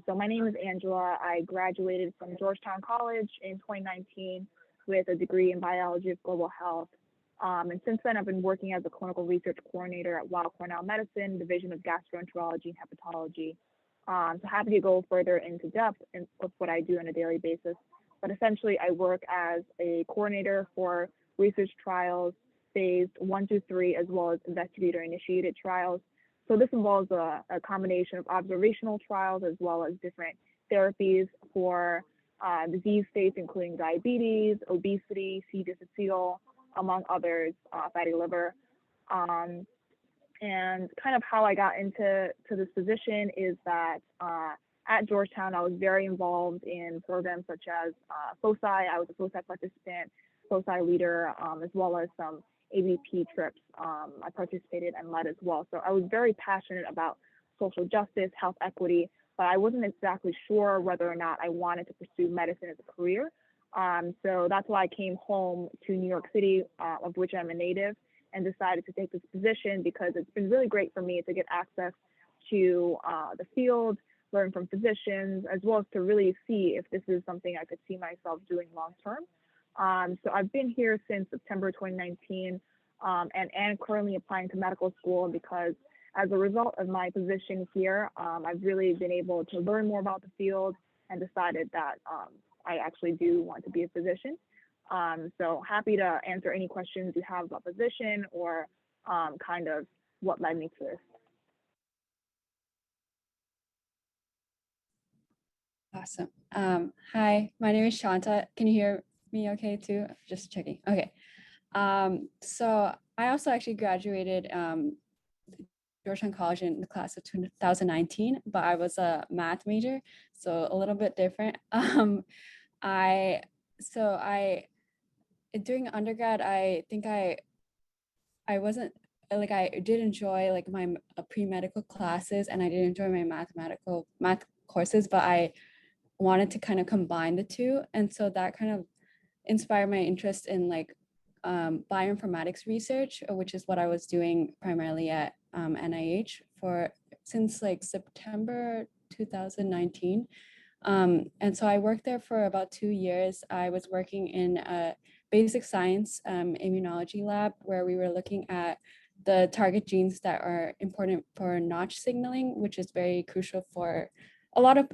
So my name is Angela. I graduated from Georgetown College in 2019 with a degree in biology of global health. And since then, I've been working as a clinical research coordinator at Weill Cornell Medicine, Division of Gastroenterology and Hepatology. So happy to go further into depth with what I do on a daily basis. But essentially, I work as a coordinator for research trials, phase 1 through 3, as well as investigator-initiated trials. So this involves a combination of observational trials as well as different therapies for disease states, including diabetes, obesity, C. difficile, among others, fatty liver. And kind of how I got into this position is that at Georgetown, I was very involved in programs such as foci. I was a foci participant, foci leader, as well as some ABP trips I participated and led as well. So I was very passionate about social justice, health equity, but I wasn't exactly sure whether or not I wanted to pursue medicine as a career. So that's why I came home to New York City, of which I'm a native, and decided to take this position because it's been really great for me to get access to the field, learn from physicians, as well as to really see if this is something I could see myself doing long term. So I've been here since September 2019 and currently applying to medical school because as a result of my position here, I've really been able to learn more about the field and decided that I actually do want to be a physician. So happy to answer any questions you have about position or kind of what led me to this. Awesome. Hi, my name is Shanta. Can you hear me okay too? Just checking. Okay. So I also actually graduated Georgetown College in the class of 2019, but I was a math major, so a little bit different. During undergrad, I think I wasn't like I did enjoy like my pre-medical classes, and I did enjoy my math courses, but I wanted to kind of combine the two, and so that kind of inspired my interest in like bioinformatics research, which is what I was doing primarily at NIH since like September 2019. And so I worked there for about 2 years. I was working in a basic science immunology lab where we were looking at the target genes that are important for notch signaling, which is very crucial for a lot of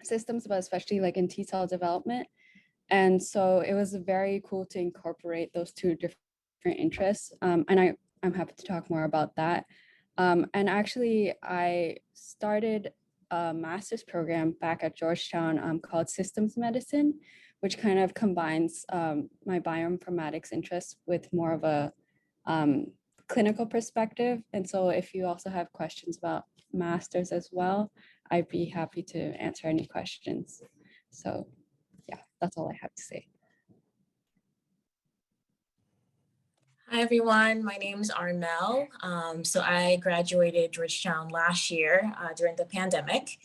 systems, but especially like in T-cell development. And so it was very cool to incorporate those two different interests. And I'm happy to talk more about that. And actually, I started a master's program back at Georgetown called Systems Medicine, which kind of combines my bioinformatics interests with more of a clinical perspective. And so if you also have questions about masters as well, I'd be happy to answer any questions. So yeah, that's all I have to say. Hi, everyone. My name is Armelle. So I graduated Georgetown last year during the pandemic.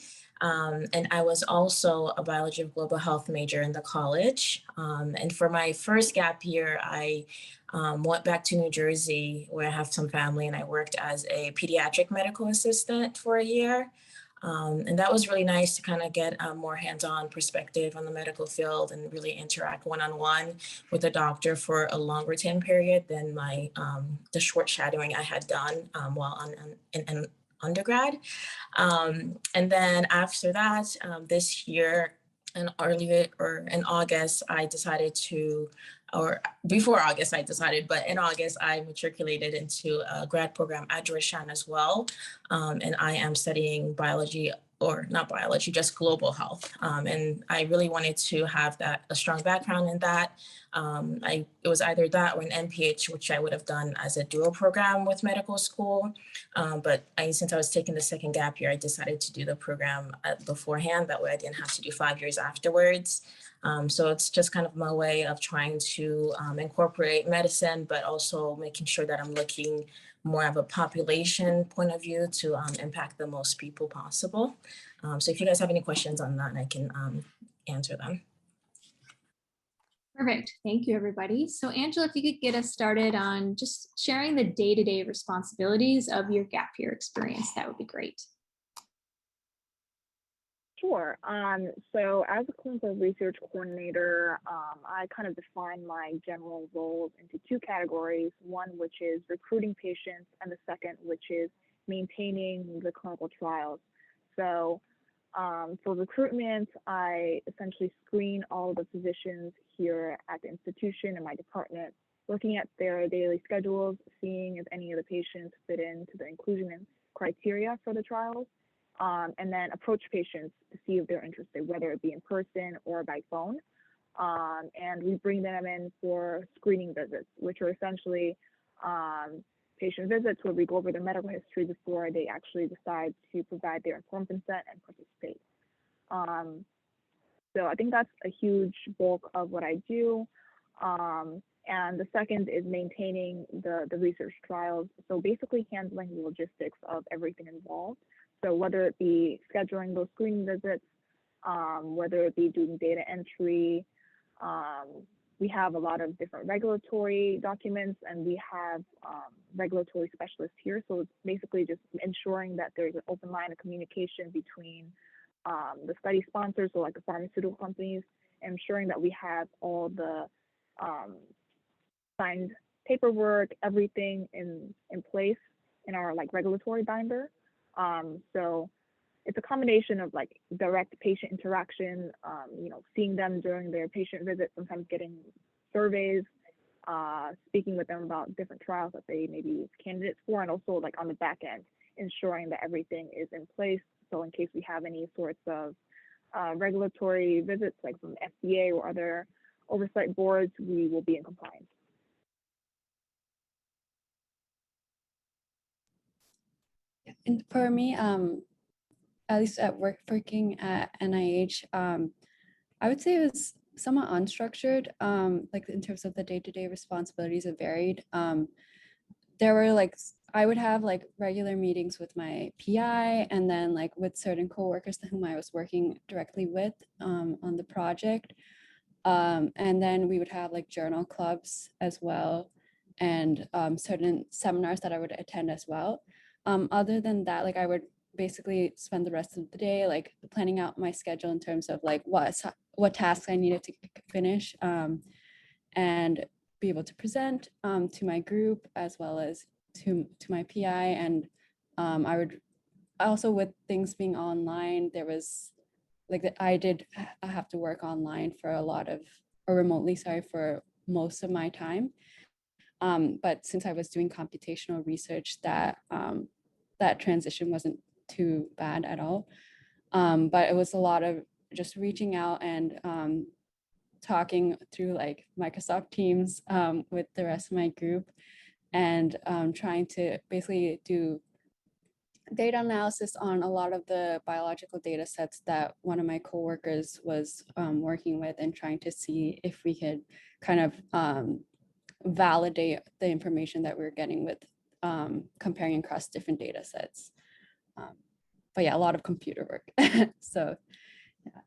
And I was also a biology of global health major in the college. And for my first gap year, I went back to New Jersey where I have some family, and I worked as a pediatric medical assistant for a year. And that was really nice to kind of get a more hands-on perspective on the medical field and really interact one-on-one with a doctor for a longer time period than the short shadowing I had done while in undergrad. And then after that, this year in August, I decided or before August I decided, but in August I matriculated into a grad program at Georgetown as well. And I am studying biology, or not biology, just global health. And I really wanted to have a strong background in that. It was either that or an MPH, which I would have done as a dual program with medical school. But since I was taking the second gap year, I decided to do the program beforehand. That way I didn't have to do 5 years afterwards. So it's just kind of my way of trying to incorporate medicine, but also making sure that I'm looking more of a population point of view to impact the most people possible. So if you guys have any questions on that, I can answer them. Perfect. Thank you, everybody. So Angela, if you could get us started on just sharing the day-to-day responsibilities of your gap year experience, that would be great. Sure. So as a clinical research coordinator, I kind of define my general roles into two categories, one which is recruiting patients and the second which is maintaining the clinical trials. So for recruitment, I essentially screen all the physicians here at the institution and my department, looking at their daily schedules, seeing if any of the patients fit into the inclusion criteria for the trials. And then approach patients to see if they're interested, whether it be in person or by phone. And we bring them in for screening visits, which are essentially patient visits where we go over their medical history before they actually decide to provide their informed consent and participate. So I think that's a huge bulk of what I do. And the second is maintaining the research trials. So basically handling the logistics of everything involved. So whether it be scheduling those screening visits, whether it be doing data entry, we have a lot of different regulatory documents and we have regulatory specialists here. So it's basically just ensuring that there's an open line of communication between the study sponsors, so like the pharmaceutical companies, ensuring that we have all the signed paperwork, everything in place in our like regulatory binder. So it's a combination of like direct patient interaction, seeing them during their patient visits, sometimes getting surveys, speaking with them about different trials that they may be candidates for, and also like on the back end, ensuring that everything is in place. So in case we have any sorts of regulatory visits, like from FDA or other oversight boards, we will be in compliance. And for me, at least working at NIH, I would say it was somewhat unstructured. Like in terms of the day-to-day responsibilities, it varied. There were like, I would have like regular meetings with my PI and then like with certain coworkers whom I was working directly with on the project. And then we would have like journal clubs as well and certain seminars that I would attend as well. Other than that, like I would basically spend the rest of the day like planning out my schedule in terms of like what tasks I needed to finish and be able to present to my group as well as to my PI. And I would also, with things being online, there was like that I have to work online for remotely, sorry, for most of my time. But since I was doing computational research, that transition wasn't too bad at all. But it was a lot of just reaching out and talking through like Microsoft Teams with the rest of my group and trying to basically do data analysis on a lot of the biological data sets that one of my coworkers was working with and trying to see if we could kind of validate the information that we were getting with comparing across different data sets. But yeah, a lot of computer work. So yeah.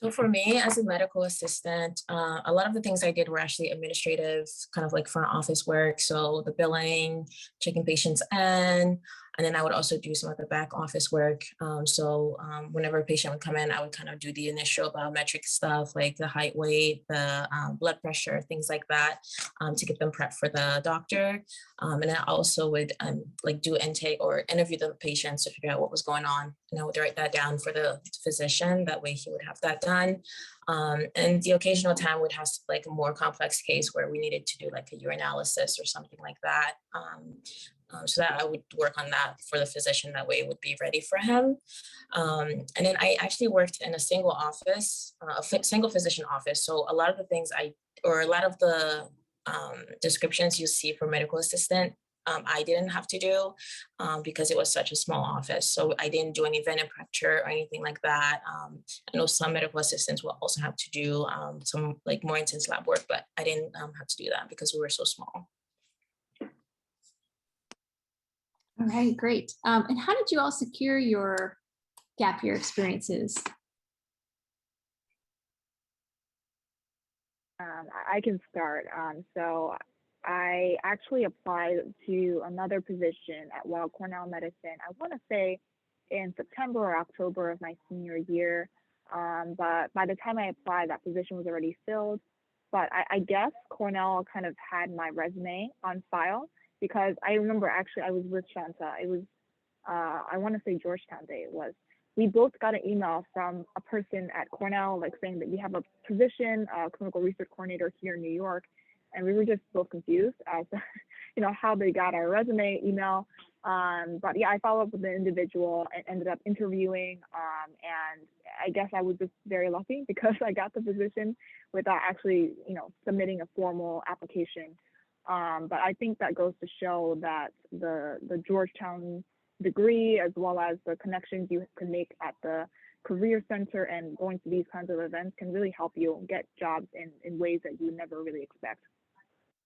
So for me as a medical assistant, a lot of the things I did were actually administrative, kind of like front office work. So the billing, checking patients in, and then I would also do some of the back office work. Whenever a patient would come in, I would kind of do the initial biometric stuff, like the height, weight, the blood pressure, things like that, to get them prepped for the doctor. And I also would like do intake or interview the patients to figure out what was going on. And I would write that down for the physician. That way he would have that done. And the occasional time would have like a more complex case where we needed to do like a urinalysis or something like that. So that I would work on that for the physician. That way it would be ready for him. And then I actually worked in a single office, a single physician office. So a lot of the things a lot of the descriptions you see for medical assistant, I didn't have to do because it was such a small office. So I didn't do any venom pressure or anything like that. I know some medical assistants will also have to do some like more intense lab work, but I didn't have to do that because we were so small. All right, great. And how did you all secure your gap year experiences? I can start. So I actually applied to another position at Weill Cornell Medicine. I want to say in September or October of my senior year. But by the time I applied, that position was already filled. But I guess Cornell kind of had my resume on file because I remember actually I was with Shanta. It was, I want to say Georgetown Day it was. We both got an email from a person at Cornell, like saying that we have a position, clinical research coordinator here in New York. And we were just both confused as to, how they got our resume email. But yeah, I followed up with the individual and ended up interviewing. And I guess I was just very lucky because I got the position without actually, submitting a formal application. But I think that goes to show that the Georgetown degree, as well as the connections you can make at the career center and going to these kinds of events, can really help you get jobs in ways that you never really expect.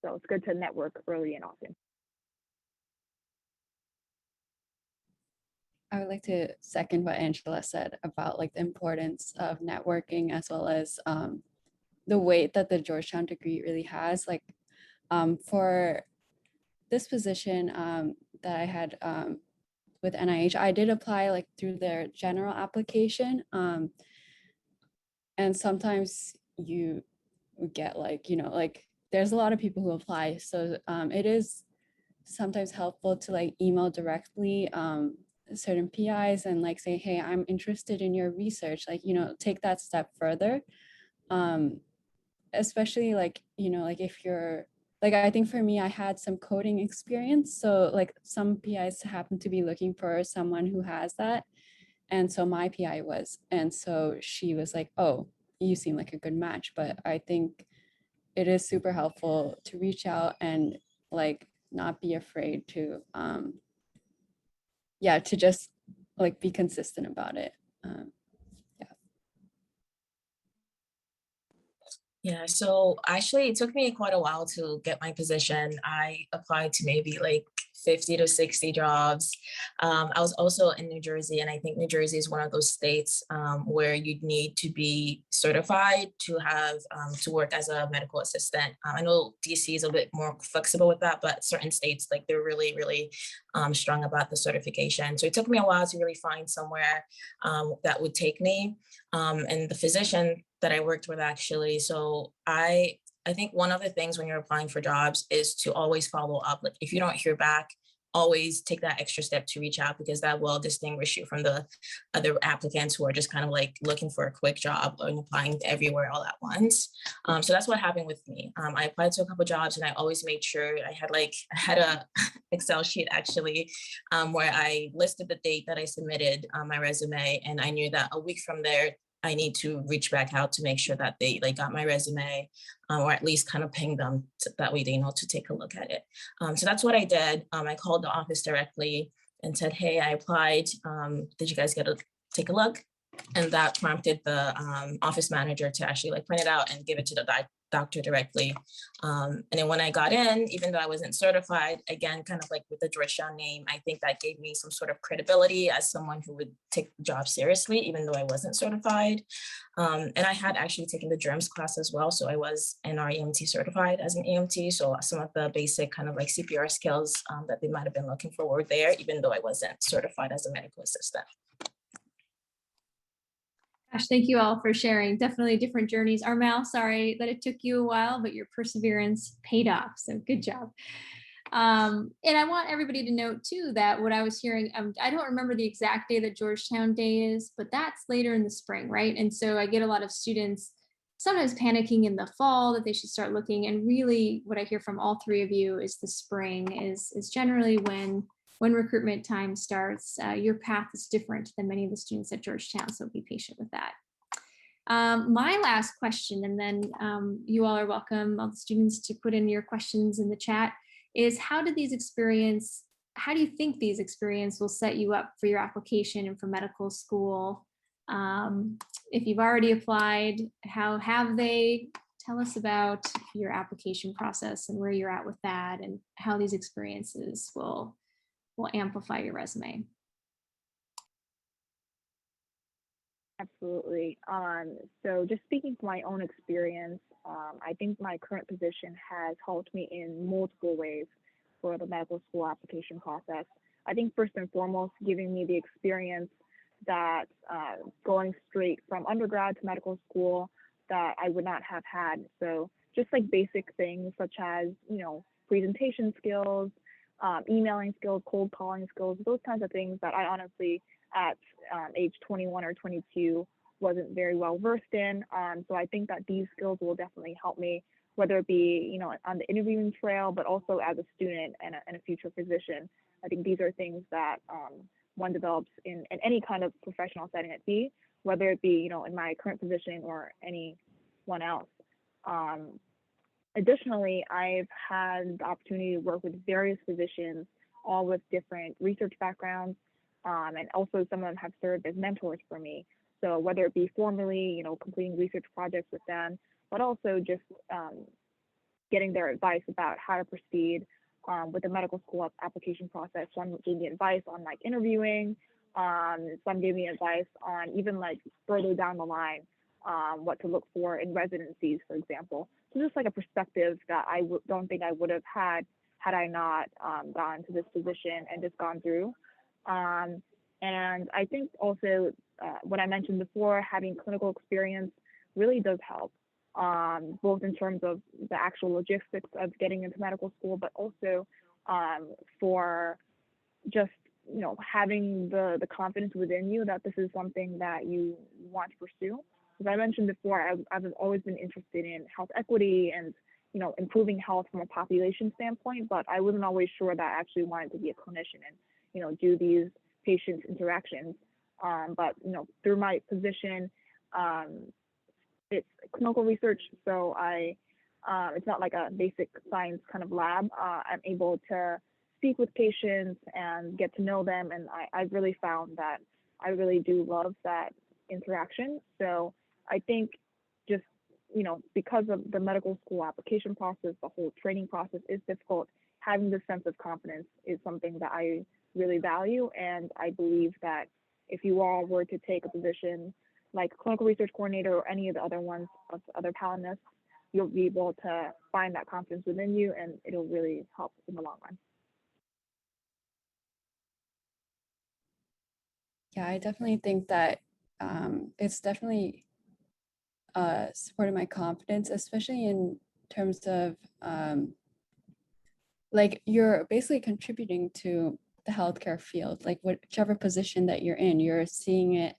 So it's good to network early and often. I would like to second what Angela said about like the importance of networking, as well as the weight that the Georgetown degree really has. Like for this position that I had with NIH, I did apply like through their general application. And sometimes you get like, like there's a lot of people who apply. So it is sometimes helpful to like email directly certain PIs and like say, hey, I'm interested in your research, like, take that step further. Especially like, like if you're, like, I think for me, I had some coding experience. So like some PIs happen to be looking for someone who has that. And so my PI was, and so she was like, oh, you seem like a good match. But I think it is super helpful to reach out and like not be afraid to, to just like be consistent about it. Yeah, so actually it took me quite a while to get my position. I applied to maybe like 50 to 60 jobs. I was also in New Jersey, and I think New Jersey is one of those states where you'd need to be certified to have to work as a medical assistant. I know DC is a bit more flexible with that, but certain states, like they're really, really strong about the certification. So it took me a while to really find somewhere that would take me. And the physician that I worked with actually, so I think one of the things when you're applying for jobs is to always follow up. Like if you don't hear back, always take that extra step to reach out, because that will distinguish you from the other applicants who are just kind of like looking for a quick job and applying everywhere all at once. So that's what happened with me. I applied to a couple jobs, and I always made sure I had a Excel sheet actually where I listed the date that I submitted my resume, and I knew that a week from there I need to reach back out to make sure that they like got my resume, or at least kind of ping them that way they know to take a look at it. So that's what I did. I called the office directly and said, hey, I applied. Did you guys get to take a look? And that prompted the office manager to actually like print it out and give it to the doctor directly. And then when I got in, even though I wasn't certified, again, kind of like with the Georgetown name, I think that gave me some sort of credibility as someone who would take the job seriously, even though I wasn't certified. And I had actually taken the germs class as well. So I was NREMT certified as an EMT. So some of the basic kind of like CPR skills that they might have been looking for were there, even though I wasn't certified as a medical assistant. Gosh, thank you all for sharing. Definitely different journeys. Armelle, sorry that it took you a while, but your perseverance paid off. So good job. And I want everybody to note too that what I was hearing, I don't remember the exact day that Georgetown Day is, but that's later in the spring, right? And so I get a lot of students sometimes panicking in the fall that they should start looking. And really what I hear from all three of you is the spring is generally when recruitment time starts. Your path is different than many of the students at Georgetown, so be patient with that. My last question, and then you all are welcome, all the students, to put in your questions in the chat, is how do you think these experiences will set you up for your application and for medical school? If you've already applied, how have they? Tell us about your application process and where you're at with that, and how these experiences will amplify your resume. Absolutely. So just speaking from my own experience, I think my current position has helped me in multiple ways for the medical school application process. I think first and foremost, giving me the experience that going straight from undergrad to medical school that I would not have had. So just like basic things such as, presentation skills, emailing skills, cold calling skills, those kinds of things that I honestly at age 21 or 22 wasn't very well versed in. So I think that these skills will definitely help me, whether it be, on the interviewing trail, but also as a student and a future physician. I think these are things that one develops in any kind of professional setting at be, whether it be, in my current position or anyone else. Additionally, I've had the opportunity to work with various physicians, all with different research backgrounds, and also some of them have served as mentors for me. So whether it be formally, completing research projects with them, but also just getting their advice about how to proceed with the medical school application process. Some gave me advice on like interviewing, some gave me advice on even like further down the line, what to look for in residencies, for example. So just like a perspective that I don't think I would have had I not gone to this position and just gone through. And I think also what I mentioned before, having clinical experience really does help, both in terms of the actual logistics of getting into medical school, but also for just, having the confidence within you that this is something that you want to pursue. As I mentioned before, I've always been interested in health equity and, improving health from a population standpoint, but I wasn't always sure that I actually wanted to be a clinician and, do these patient interactions. But, through my position, it's clinical research, so it's not like a basic science kind of lab. I'm able to speak with patients and get to know them, and I've really found that I really do love that interaction. So I think just, because of the medical school application process, the whole training process is difficult, having this sense of confidence is something that I really value, and I believe that if you all were to take a position like clinical research coordinator or any of the other ones of other panelists, you'll be able to find that confidence within you, and it'll really help in the long run. Yeah, I definitely think that it's definitely supported my confidence, especially in terms of like you're basically contributing to the healthcare field, like whichever position that you're in, you're seeing it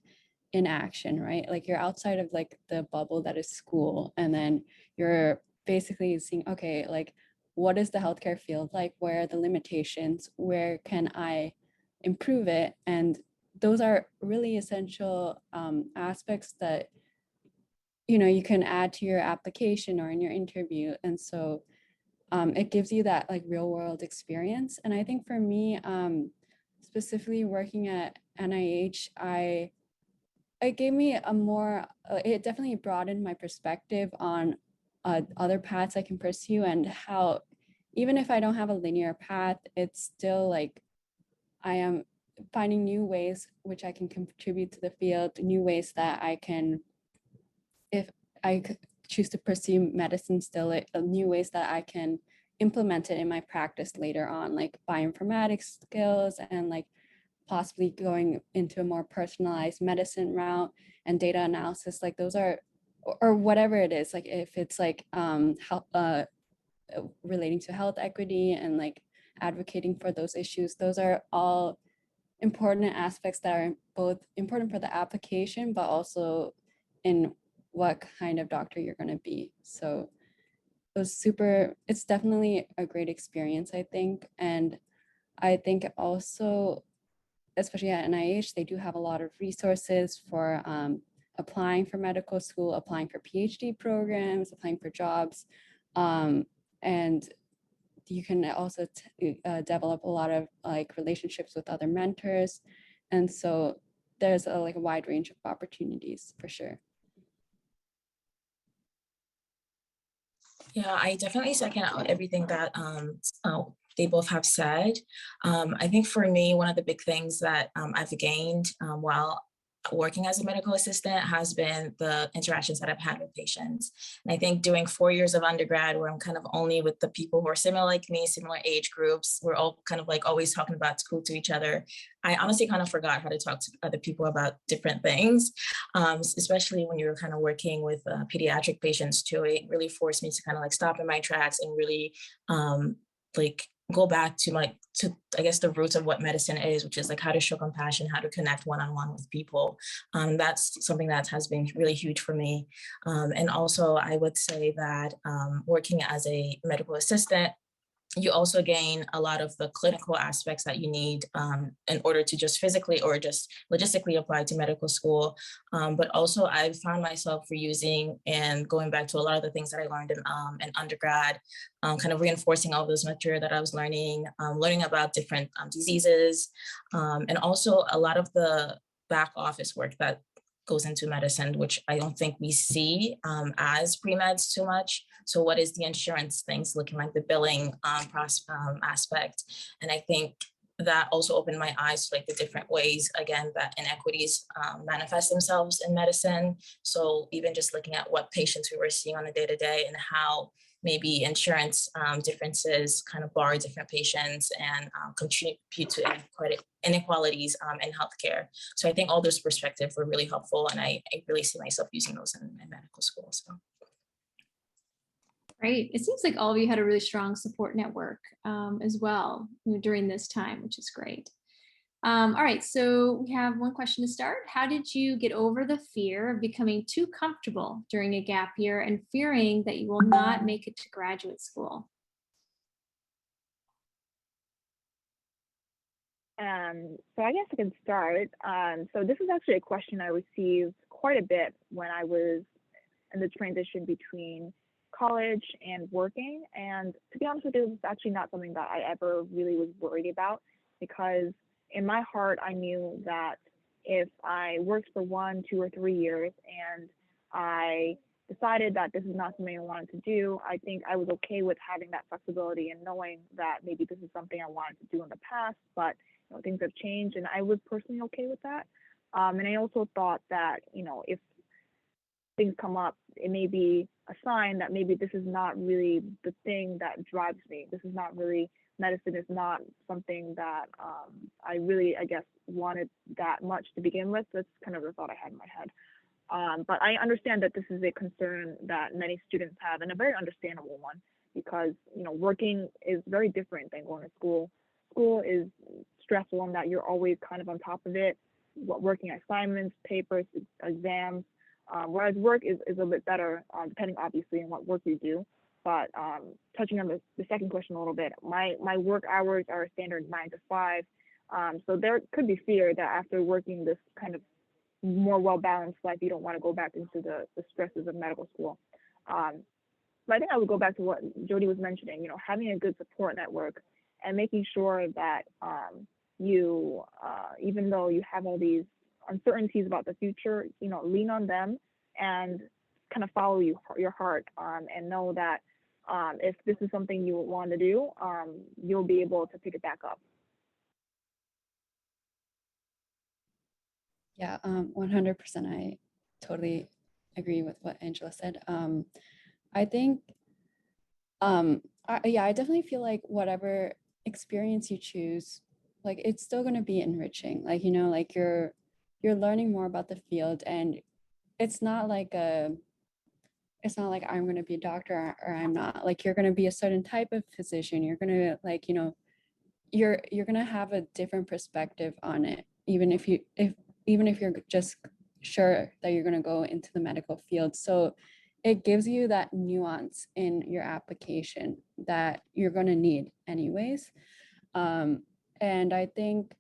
in action, right? Like you're outside of like the bubble that is school, and then you're basically seeing, okay, like what is the healthcare field like? Where are the limitations? Where can I improve it? And those are really essential aspects that you can add to your application or in your interview. And so it gives you that like real world experience. And I think for me, specifically working at NIH, it gave me a more, it definitely broadened my perspective on other paths I can pursue, and how even if I don't have a linear path, it's still like I am finding new ways which I can contribute to the field, new ways that I can, if I choose to pursue medicine still, new ways that I can implement it in my practice later on, like bioinformatics skills and like possibly going into a more personalized medicine route and data analysis. Like those are, or whatever it is, like if it's like health, relating to health equity and like advocating for those issues, those are all important aspects that are both important for the application, but also in what kind of doctor you're going to be. So it was it's definitely a great experience, I think. And I think also, especially at NIH, they do have a lot of resources for applying for medical school, applying for PhD programs, applying for jobs. And you can also develop a lot of like relationships with other mentors. And so there's like a wide range of opportunities for sure. Yeah, I definitely second everything that they both have said. I think for me, one of the big things that I've gained while working as a medical assistant has been the interactions that I've had with patients. And I think doing 4 years of undergrad where I'm kind of only with the people who are similar like me, similar age groups, we're all kind of like always talking about school to each other. I honestly kind of forgot how to talk to other people about different things, especially when you're kind of working with pediatric patients too. It really forced me to kind of like stop in my tracks and really like go back to I guess the roots of what medicine is, which is like how to show compassion, how to connect one-on-one with people. That's something that has been really huge for me. And also I would say that working as a medical assistant, you also gain a lot of the clinical aspects that you need in order to just physically or just logistically apply to medical school. But also I've found myself reusing and going back to a lot of the things that I learned in undergrad, kind of reinforcing all those material that I was learning, learning about different diseases, and also a lot of the back office work that goes into medicine, which I don't think we see as pre-meds too much. So what is the insurance things looking like, the billing aspect? And I think that also opened my eyes to like the different ways, again, that inequities manifest themselves in medicine. So even just looking at what patients we were seeing on a day-to-day and how maybe insurance differences kind of bar different patients and contribute to inequalities in healthcare. So I think all those perspectives were really helpful, and I really see myself using those in medical school. So. Great. It seems like all of you had a really strong support network as well during this time, which is great. All right, so we have one question to start. How did you get over the fear of becoming too comfortable during a gap year and fearing that you will not make it to graduate school? So I guess I can start. So this is actually a question I received quite a bit when I was in the transition between college and working. And to be honest with you, it's actually not something that I ever really was worried about, because in my heart, I knew that if I worked for 1, 2, or 3 years and I decided that this is not something I wanted to do, I think I was okay with having that flexibility and knowing that maybe this is something I wanted to do in the past, but things have changed, and I was personally okay with that. And I also thought that, if things come up, it may be a sign that maybe this is not really the thing that drives me. This is not really, medicine is not something that I really, I guess, wanted that much to begin with. That's kind of the thought I had in my head. But I understand that this is a concern that many students have, and a very understandable one, because, working is very different than going to school. School is stressful in that you're always kind of on top of it, working assignments, papers, exams, whereas work is a little bit better, depending obviously on what work you do. But touching on the second question a little bit, my work hours are a standard 9 to 5. So there could be fear that after working this kind of more well-balanced life, you don't want to go back into the stresses of medical school. But I think I would go back to what Jody was mentioning, having a good support network and making sure that you, even though you have all these uncertainties about the future, lean on them and kind of follow your heart, and know that if this is something you want to do, you'll be able to pick it back up. Yeah, 100%. I totally agree with what Angela said. I think, I definitely feel like whatever experience you choose, like it's still going to be enriching. Like, like you're learning more about the field, and it's not like I'm going to be a doctor or I'm not. Like, you're going to be a certain type of physician. You're going to, like, you're going to have a different perspective on it, even if you're just sure that you're going to go into the medical field. So it gives you that nuance in your application that you're going to need anyways. And I think,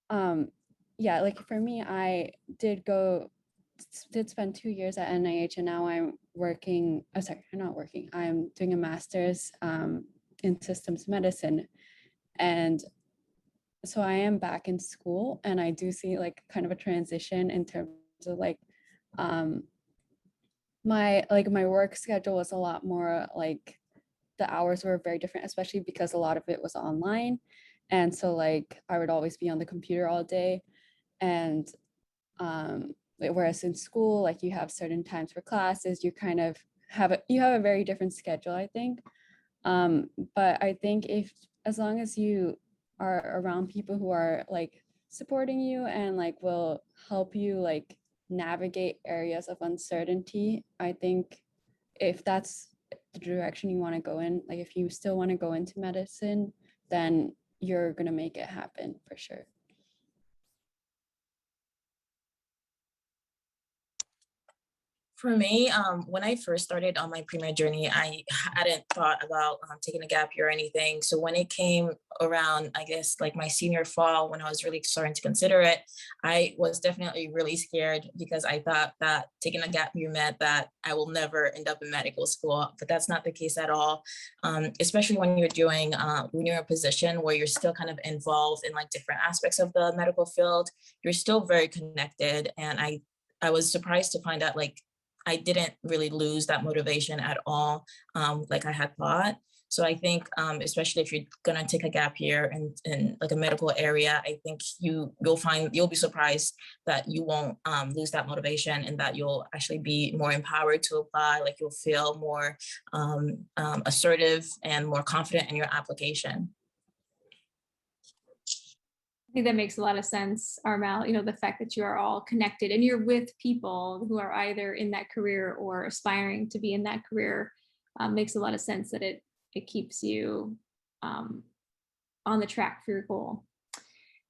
like for me, I did spend 2 years at NIH, and now I'm working, I'm not working, I'm doing a master's in systems medicine. And so I am back in school, and I do see like kind of a transition in terms of like my work schedule was a lot more like the hours were very different, especially because a lot of it was online. And so like I would always be on the computer all day. And Whereas in school, like you have certain times for classes, you kind of have a very different schedule, I think. But I think as long as you are around people who are like supporting you and like will help you like navigate areas of uncertainty, I think if that's the direction you want to go in, like if you still want to go into medicine, then you're gonna make it happen for sure. For me, when I first started on my pre-med journey, I hadn't thought about taking a gap year or anything. So when it came around, I guess like my senior fall, when I was really starting to consider it, I was definitely really scared because I thought that taking a gap year meant that I will never end up in medical school, but that's not the case at all. Especially when you're doing, when you're in a position where you're still kind of involved in like different aspects of the medical field, you're still very connected. And I was surprised to find out like I didn't really lose that motivation at all, like I had thought. So I think, especially if you're gonna take a gap year in like a medical area, I think you'll be surprised that you won't lose that motivation and that you'll actually be more empowered to apply. Like you'll feel more assertive and more confident in your application. I think that makes a lot of sense, Armelle. You know, the fact that you are all connected and you're with people who are either in that career or aspiring to be in that career makes a lot of sense that it keeps you on the track for your goal.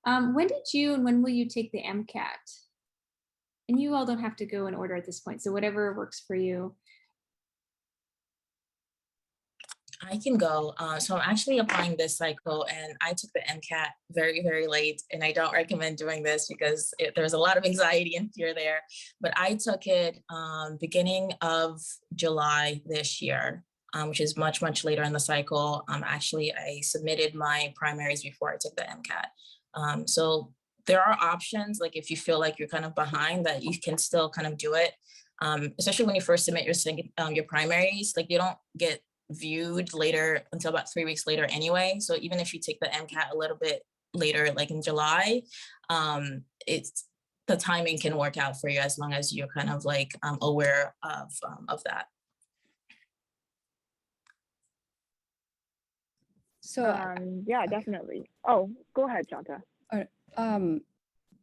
When did you and when will you take the MCAT? And you all don't have to go in order at this point, so whatever works for you. I can go. So I'm actually applying this cycle and I took the MCAT very, very late. And I don't recommend doing this because there's a lot of anxiety and fear there. But I took it beginning of July this year, which is much, much later in the cycle. Actually, I submitted my primaries before I took the MCAT. So there are options, like if you feel like you're kind of behind, that you can still kind of do it. Especially when you first submit your primaries, like you don't get viewed later until about 3 weeks later anyway. So even if you take the MCAT a little bit later, like in July, it's the timing can work out for you as long as you're kind of like aware of that. So yeah, definitely. Oh, go ahead, Shanta.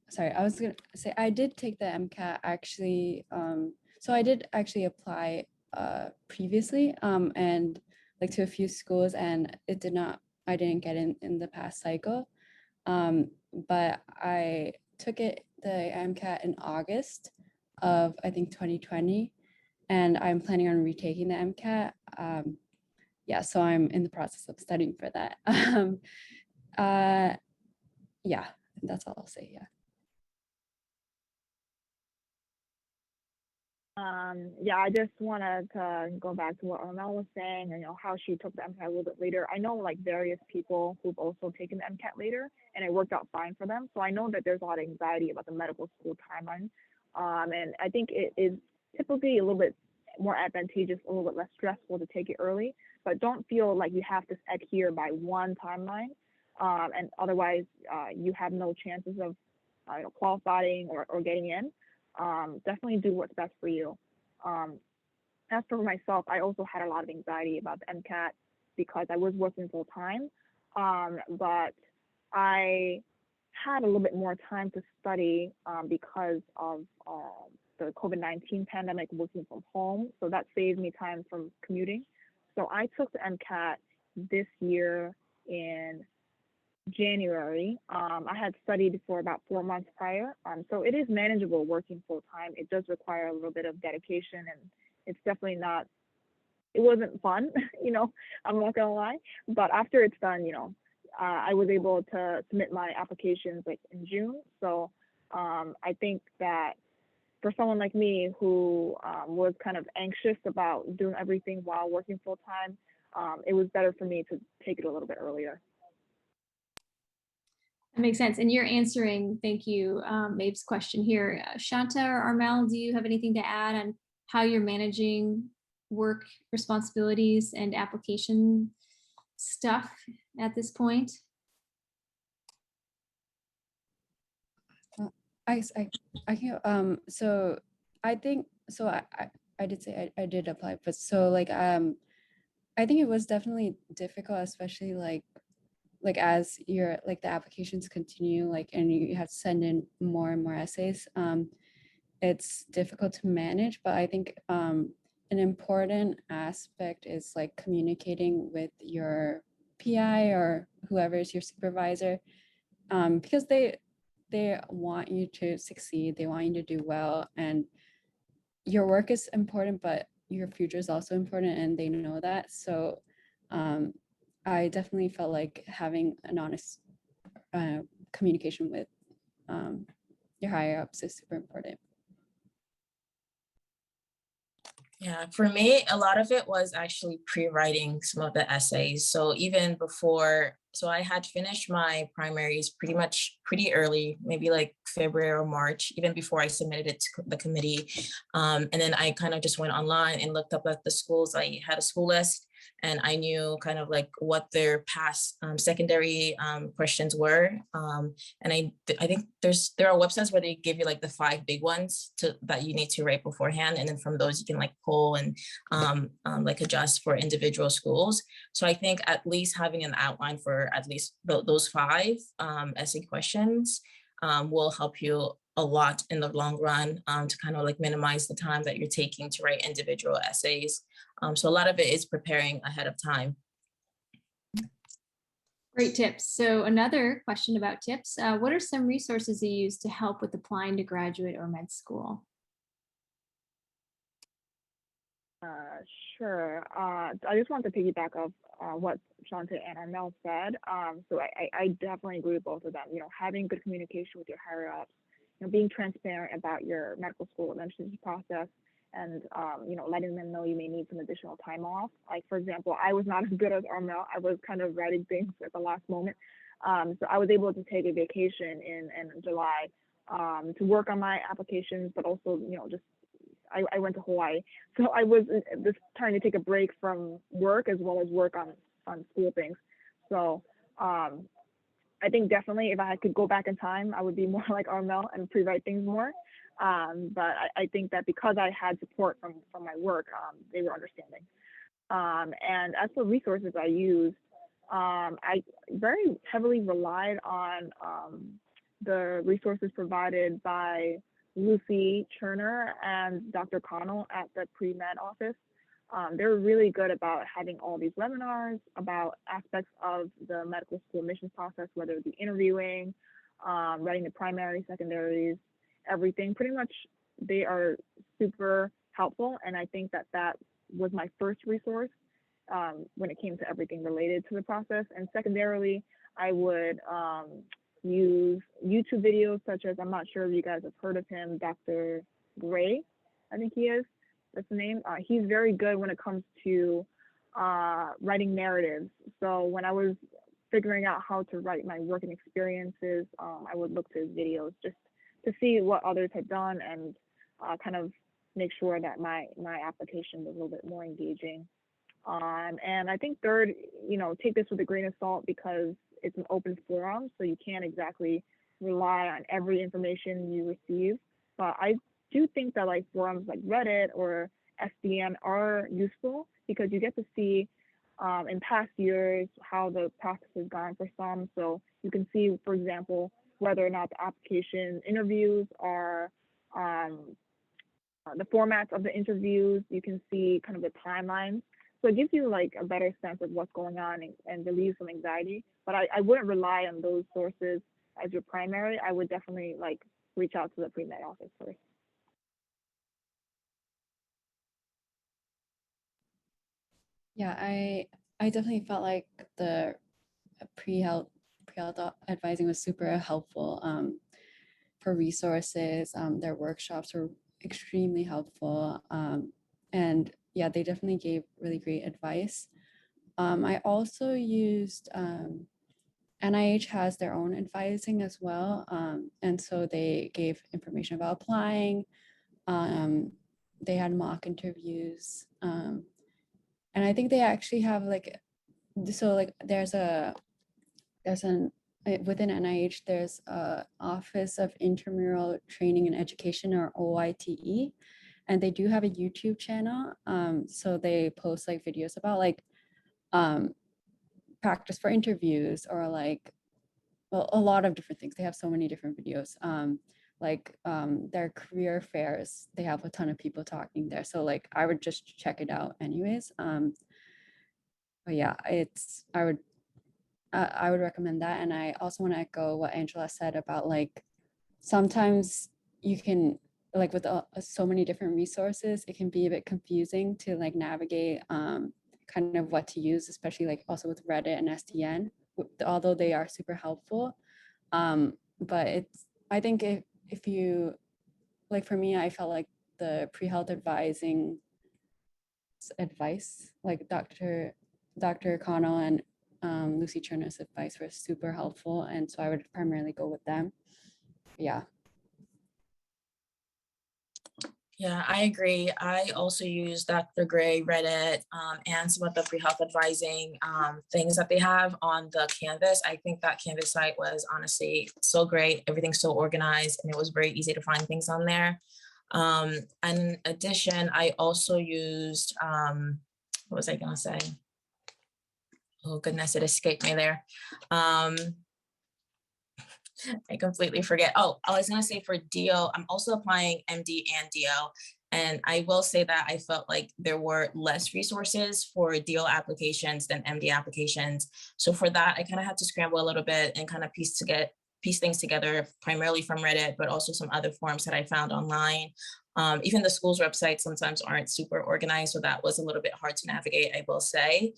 Sorry, I was gonna say I did take the MCAT actually. So I did actually apply previously and like to a few schools, and I didn't get in the past cycle, but I took the MCAT in August of I think 2020, and I'm planning on retaking the MCAT. Yeah, so I'm in the process of studying for that. Yeah, that's all I'll say. Yeah. Yeah, I just wanted to go back to what Armelle was saying, and how she took the MCAT a little bit later. I know like various people who've also taken the MCAT later, and it worked out fine for them. So I know that there's a lot of anxiety about the medical school timeline, and I think it is typically a little bit more advantageous, a little bit less stressful to take it early. But don't feel like you have to adhere by one timeline, and otherwise you have no chances of qualifying or getting in. Definitely do what's best for you. As for myself, I also had a lot of anxiety about the MCAT because I was working full time, but I had a little bit more time to study because of the COVID-19 pandemic, working from home. So that saved me time from commuting. So I took the MCAT this year in January. I had studied for about 4 months prior. So it is manageable working full time. It does require a little bit of dedication, and it's definitely not, it wasn't fun, I'm not gonna lie. But after it's done, I was able to submit my applications like in June. So I think that for someone like me who was kind of anxious about doing everything while working full time, it was better for me to take it a little bit earlier. That makes sense. And you're answering, thank you, Maeve's question here. Shanta or Armelle, do you have anything to add on how you're managing work responsibilities and application stuff at this point? I can so I think so I did say I did apply, but so like I think it was definitely difficult, especially like as your like the applications continue, like and you have to send in more and more essays. It's difficult to manage, but I think an important aspect is like communicating with your PI or whoever is your supervisor, because they want you to succeed, they want you to do well, and your work is important, but your future is also important, and they know that. So I definitely felt like having an honest communication with your higher ups is super important. Yeah, for me, a lot of it was actually pre-writing some of the essays. So even before, so I had finished my primaries pretty early, maybe like February or March, even before I submitted it to the committee. And then I kind of just went online and looked up at the schools. I had a school list, and I knew kind of like what their past secondary questions were. And I think there are websites where they give you like the 5 big ones that you need to write beforehand, and then from those you can like pull and like adjust for individual schools. So I think at least having an outline for at least those 5 essay questions will help you a lot in the long run, to kind of like minimize the time that you're taking to write individual essays. So a lot of it is preparing ahead of time. Great tips. So another question about tips. What are some resources you use to help with applying to graduate or med school? Sure. I just want to piggyback off what Shanta and Armelle said. So I definitely agree with both of them. You know, having good communication with your higher ups, you know, being transparent about your medical school admissions process, and you know, letting them know you may need some additional time off. Like for example, I was not as good as Armelle. I was kind of writing things at the last moment. So I was able to take a vacation in July to work on my applications, but also, you know, just I went to Hawaii. So I was just trying to take a break from work as well as work on school things. So I think definitely if I could go back in time, I would be more like Armelle and pre-write things more. But I think that because I had support from my work, they were understanding. And as for resources I used, I very heavily relied on the resources provided by Lucy Turner and Dr. Connell at the pre-med office. They're really good about having all these webinars about aspects of the medical school admissions process, whether it be interviewing, writing the primary, secondaries, everything. Pretty much they are super helpful. And I think that was my first resource when it came to everything related to the process. And secondarily, I would use YouTube videos such as, I'm not sure if you guys have heard of him, Dr. Gray, I think he is, that's the name. He's very good when it comes to writing narratives. So when I was figuring out how to write my working experiences, I would look to his videos just to see what others had done and kind of make sure that my application was a little bit more engaging. And I think third, you know, take this with a grain of salt because it's an open forum, so you can't exactly rely on every information you receive. But I do think that like forums like Reddit or SDN are useful because you get to see in past years how the process has gone for some. So you can see, for example, whether or not the application interviews are the formats of the interviews. You can see kind of the timelines. So it gives you like a better sense of what's going on and relieves some anxiety. But I wouldn't rely on those sources as your primary. I would definitely like reach out to the pre-med office first. Yeah, I definitely felt like the pre-health advising was super helpful for resources. Their workshops were extremely helpful. And yeah, they definitely gave really great advice. I also used NIH has their own advising as well. And so they gave information about applying. They had mock interviews. And I think they actually have like, so like there's an within NIH, there's a Office of Intramural Training and Education, or OITE, and they do have a YouTube channel. So they post like videos about like practice for interviews, or like, well, a lot of different things. They have so many different videos. Their career fairs, they have a ton of people talking there. So like I would just check it out anyways. But yeah, I would recommend that. And I also want to echo what Angela said about like, sometimes you can, like with so many different resources, it can be a bit confusing to like navigate kind of what to use, especially like also with Reddit and SDN, although they are super helpful. But I think if you, like for me, I felt like the pre-health advising advice, like Dr. Connell and Lucy Cherner's advice were super helpful. And so I would primarily go with them. Yeah. Yeah, I agree. I also use Dr. Gray, Reddit, and some of the pre-health advising things that they have on the Canvas. I think that Canvas site was honestly so great. Everything's so organized, and it was very easy to find things on there. And in addition, I also used, what was I gonna say? Oh goodness, it escaped me there. I completely forget. Oh, I was gonna say for DO, I'm also applying MD and DO. And I will say that I felt like there were less resources for DO applications than MD applications. So for that, I kind of had to scramble a little bit and kind of piece things together, primarily from Reddit, but also some other forums that I found online. Even the school's websites sometimes aren't super organized, so that was a little bit hard to navigate, I will say.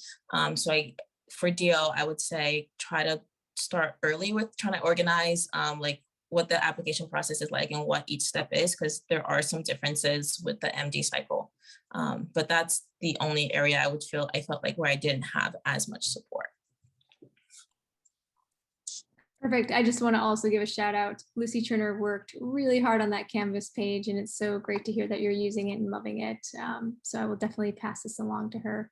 For DO, I would say try to start early with trying to organize like what the application process is like and what each step is, because there are some differences with the MD cycle. But that's the only area I felt like where I didn't have as much support. Perfect. I just want to also give a shout out. Lucy Turner worked really hard on that Canvas page, and it's so great to hear that you're using it and loving it. So I will definitely pass this along to her.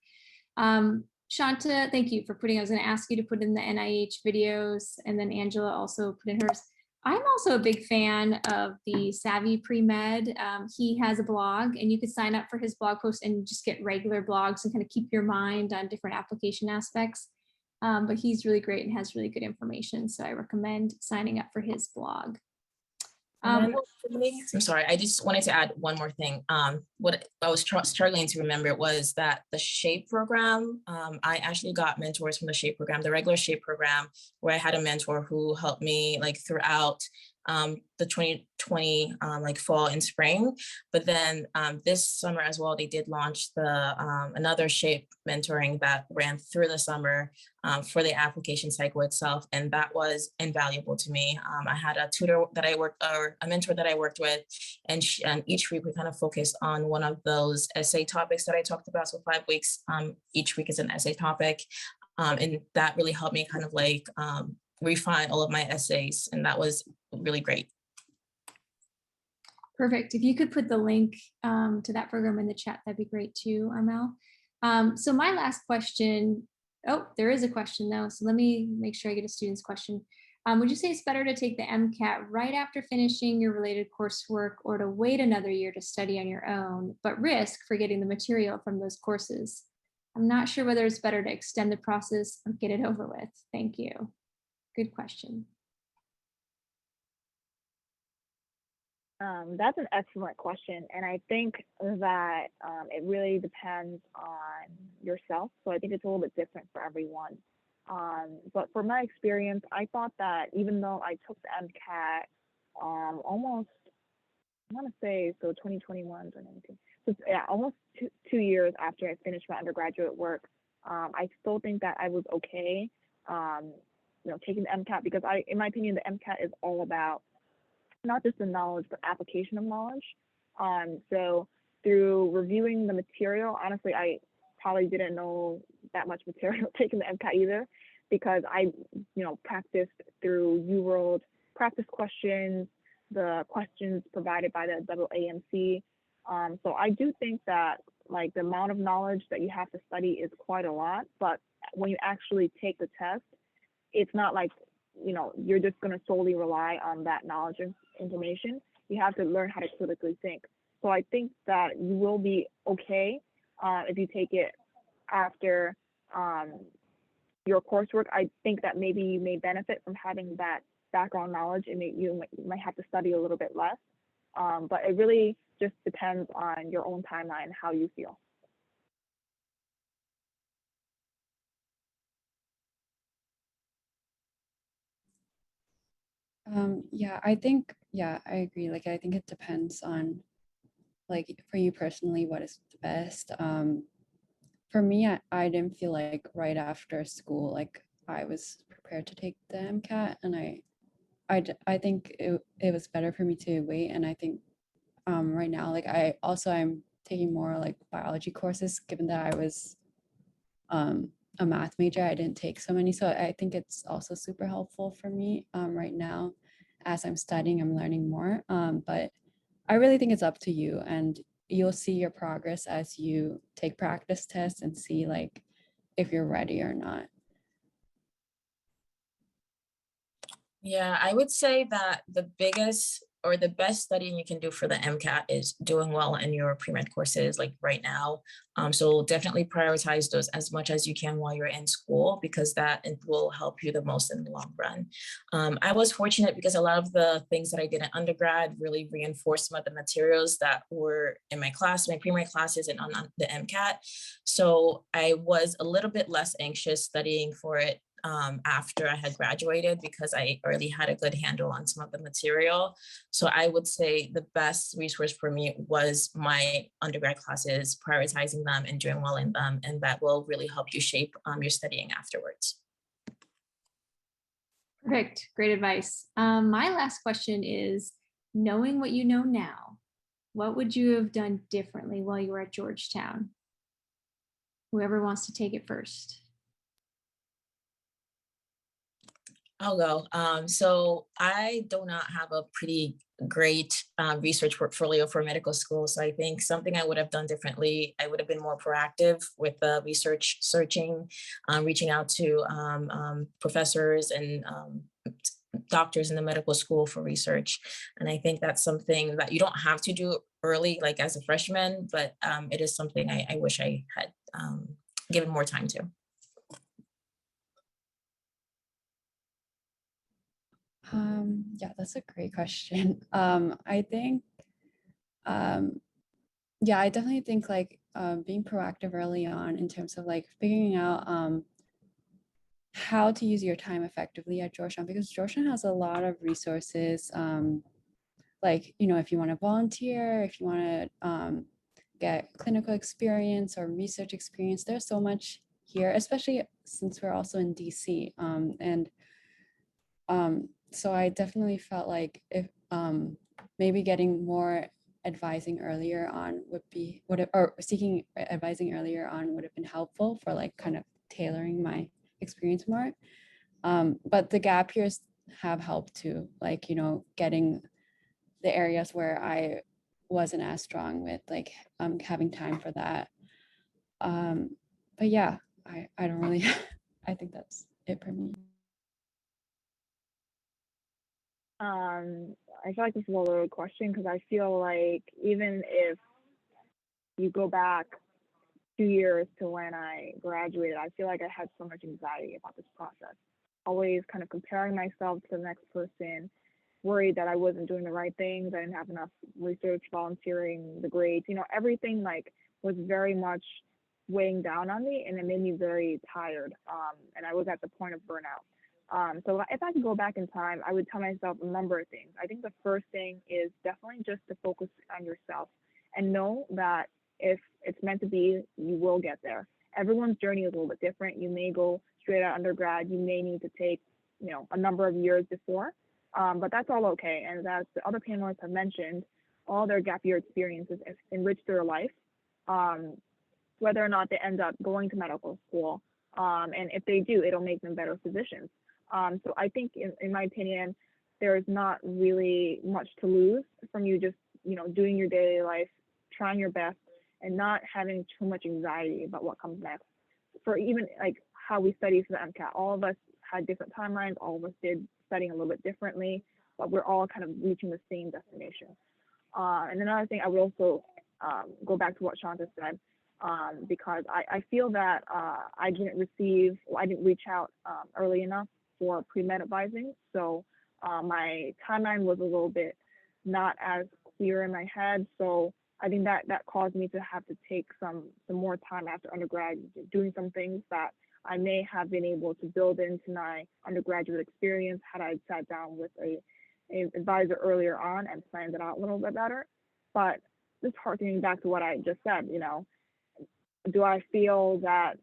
Shanta, thank you for putting, I was going to ask you to put in the NIH videos, and then Angela also put in hers. I'm also a big fan of the Savvy Pre-Med. He has a blog, and you could sign up for his blog post and just get regular blogs and kind of keep your mind on different application aspects. But he's really great and has really good information. So I recommend signing up for his blog. I'm sorry, I just wanted to add one more thing. What I was struggling to remember was that the SHAPE program, I actually got mentors from the SHAPE program, the regular SHAPE program, where I had a mentor who helped me like throughout the 2020 like fall and spring. But then this summer as well, they did launch the another SHAPE mentoring that ran through the summer for the application cycle itself, and that was invaluable to me. I had a tutor that I worked, or a mentor that I worked with, and each week we kind of focused on one of those essay topics that I talked about. So 5 weeks, each week is an essay topic, and that really helped me kind of like refine all of my essays, and that was really great. Perfect. If you could put the link to that program in the chat, that'd be great too, Armelle. So my last question, oh, there is a question though. So let me make sure I get a student's question. Would you say it's better to take the MCAT right after finishing your related coursework, or to wait another year to study on your own, but risk forgetting the material from those courses? I'm not sure whether it's better to extend the process or get it over with. Thank you. Good question. That's an excellent question. And I think that it really depends on yourself. So I think it's a little bit different for everyone. But for my experience, I thought that even though I took the MCAT almost, I want to say, so 2021, 2019, so yeah, almost two years after I finished my undergraduate work, I still think that I was okay, taking the MCAT, because in my opinion, the MCAT is all about not just the knowledge, but application of knowledge. So through reviewing the material, honestly, I probably didn't know that much material taking the MCAT either, because I, practiced through UWorld practice questions, the questions provided by the AAMC. So I do think that like the amount of knowledge that you have to study is quite a lot, but when you actually take the test, it's not like you're just going to solely rely on that knowledge and information. You have to learn how to critically think. So I think that you will be okay if you take it after your coursework. I think that maybe you may benefit from having that background knowledge, and you might have to study a little bit less. But it really just depends on your own timeline, how you feel. Yeah, I think, yeah, I agree. Like, I think it depends on, like, for you personally, what is the best. For me, I didn't feel like right after school, like I was prepared to take the MCAT, and I think it was better for me to wait. And I think right now, like I'm taking more like biology courses, given that I was a math major. I didn't take so many, so I think it's also super helpful for me right now. As I'm studying, I'm learning more, but I really think it's up to you, and you'll see your progress as you take practice tests and see like if you're ready or not. Yeah, I would say that the biggest or the best studying you can do for the MCAT is doing well in your pre-med courses like right now. So definitely prioritize those as much as you can while you're in school, because that it will help you the most in the long run. I was fortunate because a lot of the things that I did in undergrad really reinforced some of the materials that were in my class, my pre-med classes, and on the MCAT. So I was a little bit less anxious studying for it after I had graduated, because I already had a good handle on some of the material. So I would say the best resource for me was my undergrad classes, prioritizing them and doing well in them. And that will really help you shape your studying afterwards. Perfect. Great advice. My last question is, knowing what you know now, what would you have done differently while you were at Georgetown? Whoever wants to take it first. I'll go. So I do not have a pretty great research portfolio for medical school. So I think something I would have done differently, I would have been more proactive with the research searching, reaching out to professors and doctors in the medical school for research. And I think that's something that you don't have to do early, like as a freshman, but it is something I wish I had given more time to. Yeah, that's a great question. I think, yeah, I definitely think like being proactive early on in terms of like figuring out how to use your time effectively at Georgetown, because Georgetown has a lot of resources. Like, if you want to volunteer, if you want to get clinical experience or research experience, there's so much here, especially since we're also in DC. So I definitely felt like if maybe getting more advising earlier on or seeking advising earlier on would have been helpful for like kind of tailoring my experience more. But the gap years have helped too, like, getting the areas where I wasn't as strong with, like having time for that. But yeah, I don't really, I think that's it for me. I feel like this is a loaded question, because I feel like even if you go back 2 years to when I graduated, I feel like I had so much anxiety about this process. Always kind of comparing myself to the next person, worried that I wasn't doing the right things. I didn't have enough research, volunteering, the grades, everything like was very much weighing down on me, and it made me very tired. And I was at the point of burnout. So if I could go back in time, I would tell myself a number of things. I think the first thing is definitely just to focus on yourself and know that if it's meant to be, you will get there. Everyone's journey is a little bit different. You may go straight out of undergrad. You may need to take, a number of years before, but that's all okay. And as the other panelists have mentioned, all their gap year experiences enrich their life, whether or not they end up going to medical school. And if they do, it'll make them better physicians. So I think, in my opinion, there's not really much to lose from you just, doing your daily life, trying your best, and not having too much anxiety about what comes next. For even like how we study for the MCAT, all of us had different timelines. All of us did studying a little bit differently, but we're all kind of reaching the same destination. And another thing, I would also go back to what Shanta said, because I feel that I didn't reach out early enough for pre-med advising. So my timeline was a little bit not as clear in my head. So I think that caused me to have to take some more time after undergrad, doing some things that I may have been able to build into my undergraduate experience had I sat down with an advisor earlier on and planned it out a little bit better. But just harkening back to what I just said, do I feel that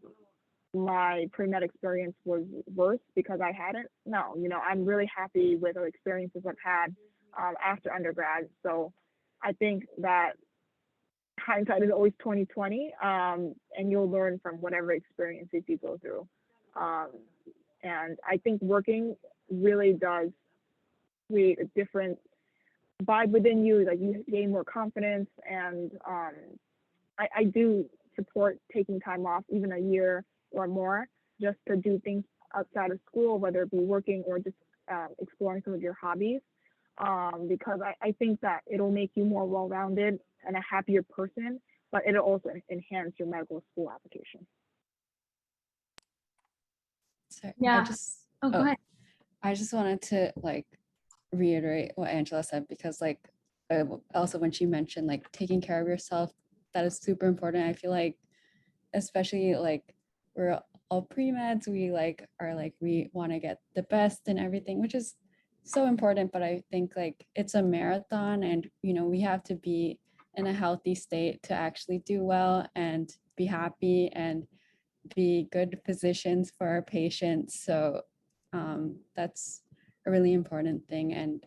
my pre-med experience was worse because I hadn't? No, I'm really happy with the experiences I've had after undergrad. So I think that hindsight is always 20/20, and you'll learn from whatever experiences you go through. And I think working really does create a different vibe within you, like you gain more confidence. And I do support taking time off, even a year or more, just to do things outside of school, whether it be working or just exploring some of your hobbies, because I think that it'll make you more well-rounded and a happier person, but it'll also enhance your medical school application. Sorry, Yeah. Go ahead. I just wanted to reiterate what Angela said, because also when she mentioned taking care of yourself, that is super important. I feel like, especially we're all pre-meds, we we want to get the best and everything, which is so important. But I think it's a marathon, and we have to be in a healthy state to actually do well and be happy and be good physicians for our patients. So that's a really important thing. And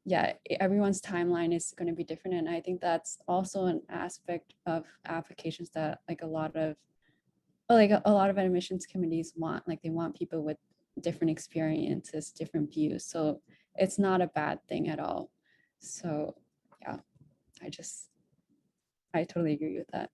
yeah, everyone's timeline is going to be different. And I think that's also an aspect of applications that a lot of admissions committees want. They want people with different experiences, different views. So it's not a bad thing at all. So yeah, I totally agree with that.